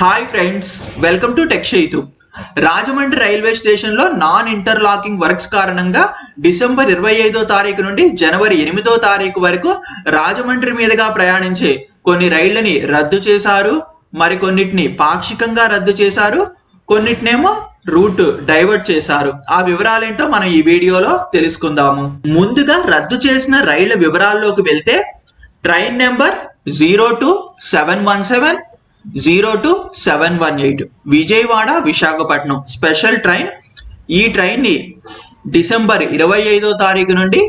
Hi friends, welcome to Techchaitu. Rajahmundry railway స్టేషన్లో non interlocking works కారణంగా December 25వ తారీఖు నుండి జనవరి 8వ తారీఖు వరకు రాజమండ్రి మీదుగా ప్రయాణించే కొన్ని రైళ్లని రద్దు చేశారు. మరికొన్నిటిని పాక్షికంగా రద్దు చేశారు, కొన్నిటినేమో రూట్ డైవర్ట్ చేశారు. ఆ వివరాలేంటో మనం ఈ వీడియోలో తెలుసుకుందాము. ముందుగా రద్దు చేసిన రైళ్ల వివరాల్లోకి వెళ్తే train number 02717 02718 Vijayawada Visakhapatnam special train. ఈ ట్రైన్ ని డిసెంబర్ 25వ తారీఖు నుండి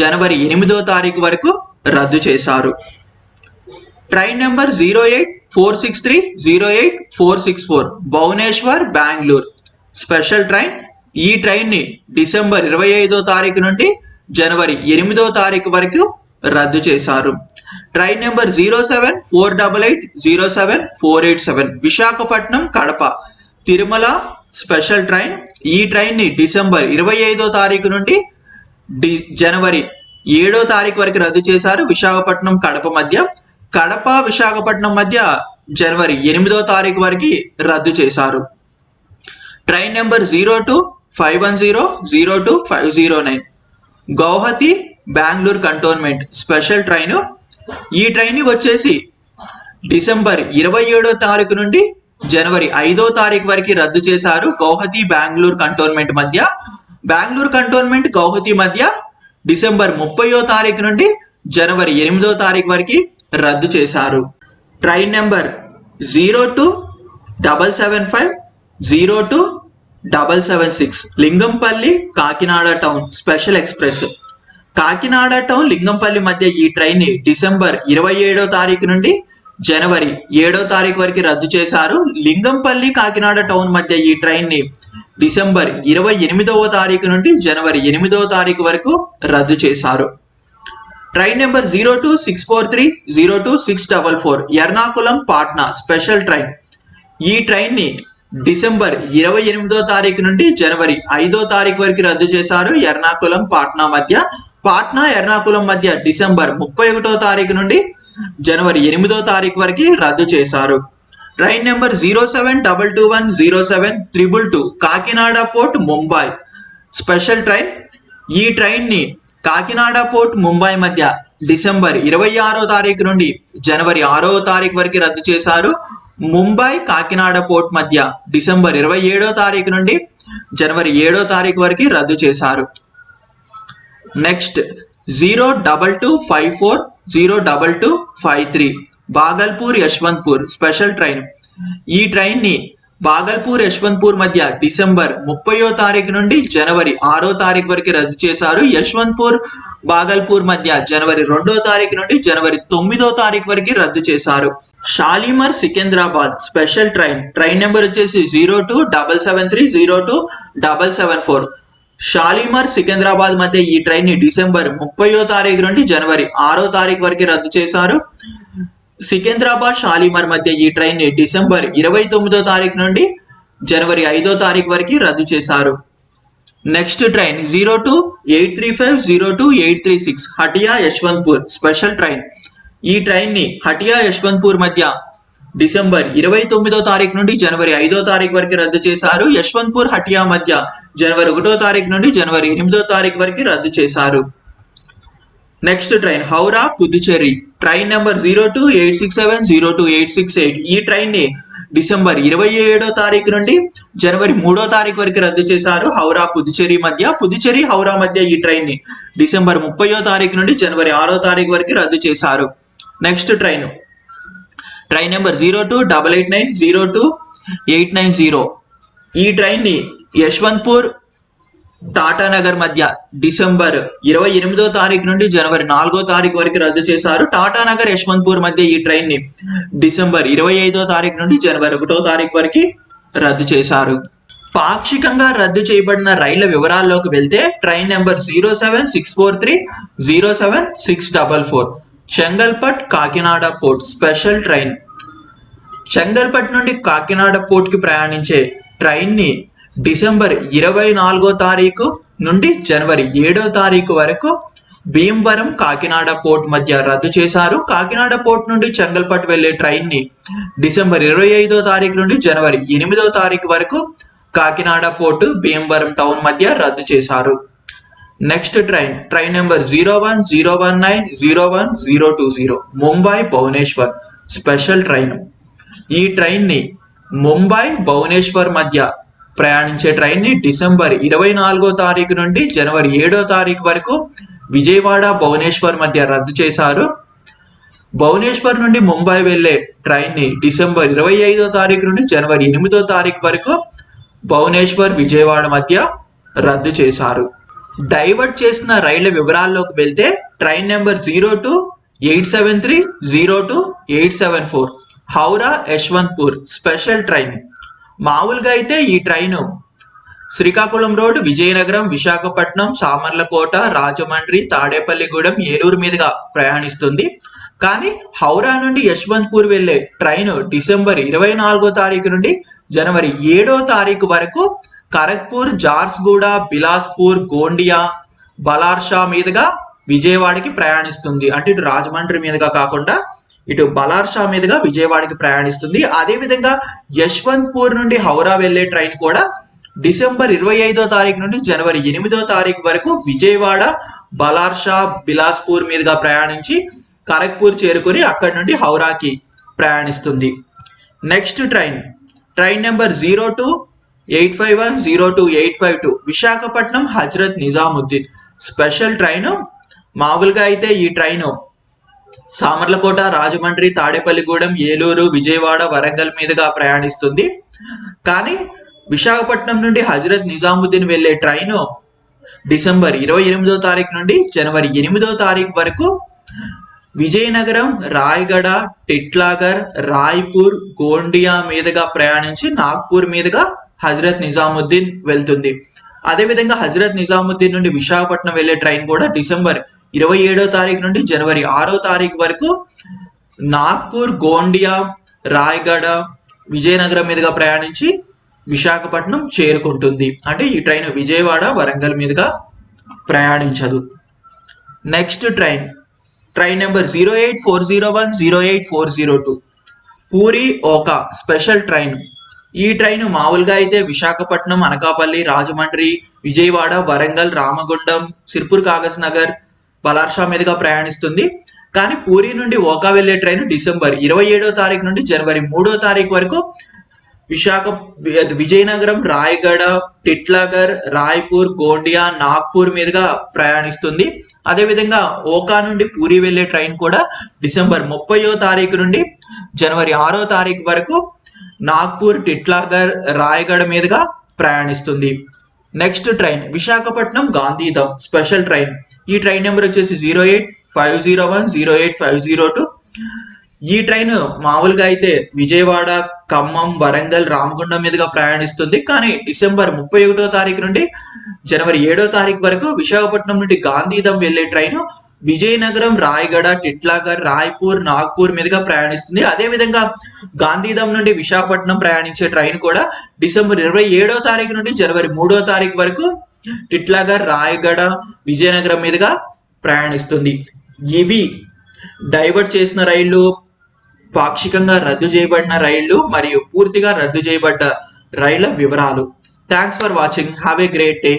జనవరి 8వ తారీఖు వరకు రద్దు చేశారు. Train number 08463 08464 Bhubaneswar Bengaluru special train. ఈ ట్రైన్ ని డిసెంబర్ 25వ తారీఖు నుండి జనవరి 8వ తారీఖు వరకు రద్దు చేశారు. Train number 07488 07487 Visakhapatnam Kadapa Tirumala special train. ఈ ట్రైన్ ని డిసెంబర్ 25వ తారీఖు నుండి జనవరి 7వ తారీఖు వరకు రద్దు చేశారు. విశాఖపట్నం కడప మధ్య, కడప విశాఖపట్నం మధ్య జనవరి 8వ తారీఖు వరకు రద్దు చేశారు. Train number 02510 02509 Guwahati Bengaluru cantonment special train. ఈ ట్రైన్ వచ్చేసి డిసెంబర్ 27వ తారీఖు నుండి జనవరి 5వ తారీఖు వరకు రద్దు చేశారు. గౌహతి బెంగళూరు కంటోన్మెంట్ మధ్య, బెంగళూరు కంటోన్మెంట్ గౌహతి మధ్య డిసెంబర్ 30వ తారీఖు నుండి జనవరి 8వ తారీఖు వరకు రద్దు చేశారు. Train number 02775 02776 Lingampalli Kakinada town special express. Kakinada town Lingampalli మధ్య ఈ ట్రైన్ ని డిసెంబర్ 27వ తారీఖు నుండి జనవరి 7వ తారీఖు వరకు రద్దు చేశారు. లింగంపల్లి కాకినాడ టౌన్ మధ్య ఈ ట్రైన్ ని డిసెంబర్ 28వ తారీఖు నుండి జనవరి 8వ తారీఖు వరకు రద్దు చేశారు. Train number 02643 02644 Ernakulam Patna special train. ఈ ట్రైన్ ని డిసెంబర్ 28వ తారీఖు నుండి జనవరి 5వ తారీఖు వరకు రద్దు చేశారు. ఎర్నాకుళం పాట్నా మధ్య, పాట్నా ఎర్నాకుళం మధ్య డిసెంబర్ 31వ తారీఖు నుండి జనవరి 8వ తారీఖు వరకు రద్దు చేశారు. Train number 07221 07222 Kakinada port Mumbai special train. ఈ ట్రైన్ ని కాకినాడ పోర్ట్ ముంబై మధ్య డిసెంబర్ 26వ తారీఖు నుండి జనవరి 6వ తారీఖు వరకు రద్దు చేశారు. ముంబై కాకినాడ పోర్ట్ మధ్య డిసెంబర్ 27వ తారీఖు నుండి జనవరి 7వ తారీఖు వరకు రద్దు చేశారు. Next 02254 02253 Bhagalpur Yesvantpur special train. ఈ ట్రైన్ ని బాగల్పూర్ యశ్వంత్పూర్ మధ్య డిసెంబర్ 30వ తారీఖు నుండి జనవరి 6వ తారీఖు వరకు రద్దు చేశారు. యశ్వంత్పూర్ బాగల్పూర్ మధ్య జనవరి 2వ తారీఖు నుండి జనవరి 9వ తారీఖు వరకు రద్దు చేశారు. Shalimar Secunderabad special train. Train number వచ్చేసి 02773 02774 షాలిమర్ సికింద్రాబాద్ మధ్య ఈ ట్రైన్ ని డిసెంబర్ 30వ తారీఖు నుండి జనవరి 6వ తారీఖు వరకు రద్దు చేశారు. సికింద్రాబాద్ షాలిమర్ మధ్య ఈ ట్రైన్ ని డిసెంబర్ 29వ తారీఖు నుండి జనవరి 5వ తారీఖు వరకు రద్దు చేశారు. Next train 02835 02836 Hatia Yesvantpur special train. ఈ ట్రైన్ ని హటియా యశ్వంత్పూర్ మధ్య డిసెంబర్ 29వ తారీఖు నుండి జనవరి 5వ తారీఖు వరకు రద్దు చేశారు. యశ్వంత్పూర్ హటియా మధ్య జనవరి 1వ తారీఖు నుండి జనవరి 8వ తారీఖు వరకు రద్దు చేశారు. Next train Howrah Puducherry. Train number 02867 02868 ఈ ట్రైన్ ని డిసెంబర్ 27వ తారీఖు నుండి జనవరి 3వ తారీఖు వరకు రద్దు చేశారు. హౌరా పుదుచ్చేరి మధ్య, పుదుచ్చేరి హౌరా మధ్య ఈ ట్రైన్ ని డిసెంబర్ 30వ తారీఖు నుండి జనవరి 6వ తారీఖు వరకు రద్దు చేశారు. నెక్స్ట్ ట్రైన్ నెంబర్ 02889 02890 ఈ ట్రైన్ ని యశ్వంత్పూర్ టాటానగర్ మధ్య డిసెంబర్ 28వ తారీఖు నుండి జనవరి 4వ తారీఖు వరకు రద్దు చేశారు. టాటానగర్ యశ్వంత్పూర్ మధ్య ఈ ట్రైన్ ని డిసెంబర్ 25వ తారీఖు నుండి జనవరి 1వ తారీఖు వరకు రద్దు చేశారు. పాక్షికంగా రద్దు చేయబడిన రైళ్ల వివరాల్లోకి వెళ్తే train number 07643 07644 Chengalpet Kakinada port special train. Chengalpet నుండి కాకినాడ పోర్ట్ కి ప్రయాణించే ట్రైన్ ని డిసెంబర్ 24వ తారీఖు నుండి జనవరి 7వ తారీఖు వరకు భీమవరం కాకినాడ పోర్ట్ మధ్య రద్దు చేశారు. కాకినాడ పోర్ట్ నుండి చెంగల్పట్టు వెళ్లే ట్రైన్ ని డిసెంబర్ 25వ తారీఖు నుండి జనవరి 8వ తారీఖు వరకు కాకినాడ పోర్టు భీమవరం టౌన్ మధ్య రద్దు చేశారు. Next train number 0101901020 Mumbai Bhubaneswar special train. ఈ ట్రైన్ ని ముంబై భువనేశ్వర్ మధ్య ప్రయాణించే ట్రైన్ ని డిసెంబర్ 24వ తారీఖు నుండి జనవరి 7వ తారీఖు వరకు విజయవాడ భువనేశ్వర్ మధ్య రద్దు చేశారు. భువనేశ్వర్ నుండి ముంబై వెళ్లే ట్రైన్ ని డిసెంబర్ 25వ తారీఖు నుండి జనవరి 8వ తారీఖు వరకు భువనేశ్వర్ విజయవాడ మధ్య రద్దు చేశారు. డైవర్ట్ చేసిన రైళ్ల వివరాల్లోకి వెళ్తే train number 02873 02874 Howrah Yesvantpur special train. మామూలుగా అయితే ఈ ట్రైను శ్రీకాకుళం రోడ్, విజయనగరం, విశాఖపట్నం, సామర్లకోట, రాజమండ్రి, తాడేపల్లిగూడెం, ఏలూరు మీదుగా ప్రయాణిస్తుంది. కానీ హౌరా నుండి యశ్వంత్పూర్ వెళ్లే ట్రైను డిసెంబర్ 24వ తారీఖు నుండి జనవరి 7వ తారీఖు వరకు ఖరగ్పూర్, జార్స్గూడ, బిలాస్పూర్, గోండియా, బలార్షా మీదుగా విజయవాడకి ప్రయాణిస్తుంది. అంటే ఇటు రాజమండ్రి మీదుగా కాకుండా ఇటు బలార్షా మీదుగా విజయవాడకి ప్రయాణిస్తుంది. అదేవిధంగా యశ్వంత్పూర్ నుండి హౌరా వెళ్లే ట్రైన్ కూడా డిసెంబర్ 25వ తారీఖు నుండి జనవరి 8వ తారీఖు వరకు విజయవాడ, బలార్షా, బిలాస్పూర్ మీదుగా ప్రయాణించి ఖరగ్పూర్ చేరుకుని అక్కడి నుండి హౌరాకి ప్రయాణిస్తుంది. Next train number 02851 02852 Visakhapatnam Hazrat Nizamuddin special train. మామూలుగా అయితే ఈ ట్రైను సామర్లకోట, రాజమండ్రి, తాడేపల్లిగూడెం, ఏలూరు, విజయవాడ, వరంగల్ మీదుగా ప్రయాణిస్తుంది. కానీ విశాఖపట్నం నుండి హజరత్ నిజాముద్దీన్ వెళ్లే ట్రైను డిసెంబర్ 28వ తారీఖు నుండి జనవరి 8వ తారీఖు వరకు విజయనగరం, రాయగడ, టిట్లాగర్, రాయ్పూర్, గోండియా మీదుగా ప్రయాణించి నాగ్పూర్ మీదుగా హజరత్ నిజాముద్దీన్ వెళ్తుంది. అదేవిధంగా హజరత్ నిజాముద్దీన్ నుండి విశాఖపట్నం వెళ్లే ట్రైన్ కూడా డిసెంబర్ 27వ తారీఖు నుండి జనవరి 6వ తారీఖు వరకు నాగ్పూర్, గోండియా, రాయగడ, విజయనగరం మీదుగా ప్రయాణించి విశాఖపట్నం చేరుకుంటుంది. అంటే ఈ ట్రైన్ విజయవాడ, వరంగల్ మీదుగా ప్రయాణించదు. Next train number 08401 08402 Puri Okha special train. ఈ ట్రైన్ మామూలుగా అయితే విశాఖపట్నం, అనకాపల్లి, రాజమండ్రి, విజయవాడ, వరంగల్, రామగుండం, సిర్పూర్ కాగజ్ నగర్, బలార్షా మీదుగా ప్రయాణిస్తుంది. కానీ పూరి నుండి ఓకా వెళ్లే ట్రైన్ డిసెంబర్ 27వ తారీఖు నుండి జనవరి 3వ తారీఖు వరకు విజయనగరం, రాయగడ, టిట్లాగర్, రాయ్పూర్, గోండియా, నాగ్పూర్ మీదుగా ప్రయాణిస్తుంది. అదేవిధంగా ఓకా నుండి పూరి వెళ్లే ట్రైన్ కూడా డిసెంబర్ 30వ తారీఖు నుండి జనవరి 6వ తారీఖు వరకు నాగ్పూర్, టిట్లాగర్, రాయగడ మీదుగా ప్రయాణిస్తుంది. Next Visakhapatnam Gandhidham special train. ఈ ట్రైన్ నెంబర్ వచ్చేసి 08501 08502. ఈ ట్రైన్ మామూలుగా అయితే విజయవాడ, ఖమ్మం, వరంగల్, రామగుండం మీదుగా ప్రయాణిస్తుంది. కానీ డిసెంబర్ 31వ తారీఖు నుండి జనవరి 7వ తారీఖు వరకు విశాఖపట్నం నుండి గాంధీధామ్ వెళ్లే ట్రైన్ విజయనగరం, రాయగడ, టిట్లాగర్, రాయ్పూర్, నాగ్పూర్ మీదుగా ప్రయాణిస్తుంది. అదేవిధంగా గాంధీధామ్ నుండి విశాఖపట్నం ప్రయాణించే ట్రైన్ కూడా డిసెంబర్ 27వ తారీఖు నుండి జనవరి 3వ తారీఖు వరకు టిట్లాగర్, రాయగడ, విజయనగరం మీదుగా ప్రయాణిస్తుంది. ఇవి డైవర్ట్ చేసిన రైళ్లు, పాక్షికంగా రద్దు చేయబడిన రైళ్లు మరియు పూర్తిగా రద్దు చేయబడ్డ రైళ్ల వివరాలు. Thanks for watching. Have a great day.